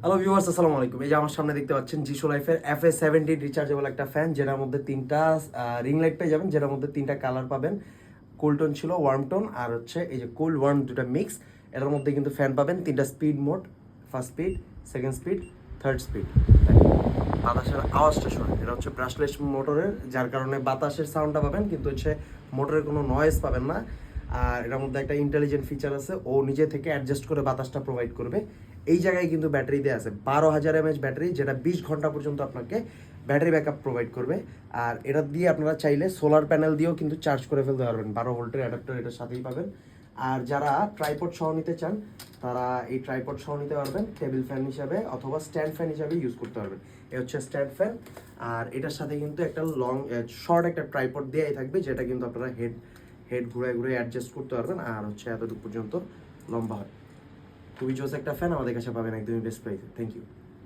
Hello viewers, আসসালামু আলাইকুম। এই যে আমার সামনে দেখতে পাচ্ছেন জিশো লাইফের FA17 রিচার্জেবল একটা ফ্যান, যেটার মধ্যে তিনটা রিং লাইট পেয়ে যাবেন, যেটার মধ্যে তিনটা কালার পাবেন। কোল্ড টোন ছিল, ওয়ার্ম টোন, আর হচ্ছে এই যে কোল্ড ওয়ার্ম দুটা মিক্স। এটার মধ্যে কিন্তু ফ্যান পাবেন তিনটা speed mode, first speed, second speed, third speed. বাতাসের আওয়াজটা শোনেন, এটা হচ্ছে ব্রাশলেস মোটরের, যার কারণে বাতাসের সাউন্ডটা পাবেন, কিন্তু হচ্ছে মোটরের কোনো নয়েজ পাবেন না। আর এটার মধ্যে একটা ইন্টেলিজেন্ট ফিচার আছে, ও নিজে থেকে অ্যাডজাস্ট করে বাতাসটা প্রোভাইড করবে। এই জায়গায় কিন্তু ব্যাটারি দেওয়া আছে 12,000 mAh ব্যাটারি, যেটা 20 ঘন্টা পর্যন্ত আপনাকে ব্যাটারি ব্যাকআপ প্রোভাইড করবে। আর এটা দিয়ে আপনারা চাইলে সোলার প্যানেল দিয়েও কিন্তু চার্জ করে ফেলতে পারবেন। 12 ভোল্টের অ্যাডাপ্টার এটার সাথেই পাবেন। আর যারা ট্রাইপড সহ নিতে চান, তারা এই ট্রাইপড সহ নিতে পারবেন, টেবিল ফ্যান হিসাবে অথবা স্ট্যান্ড ফ্যান হিসাবে ইউজ করতে পারবেন। এ হচ্ছে স্ট্যান্ড ফ্যান। আর এটার সাথে কিন্তু একটা শর্ট একটা ট্রাইপড দেওয়াই থাকবে, যেটা কিন্তু আপনারা হেড ঘুরে ঘুরে অ্যাডজাস্ট করতে পারবেন। আর হচ্ছে এতটুকু পর্যন্ত লম্বা হয়। খুবই জোস একটা ফ্যান, আমাদের কাছে পাবেন একদমই বেস্ট প্রাইসে। Thank you.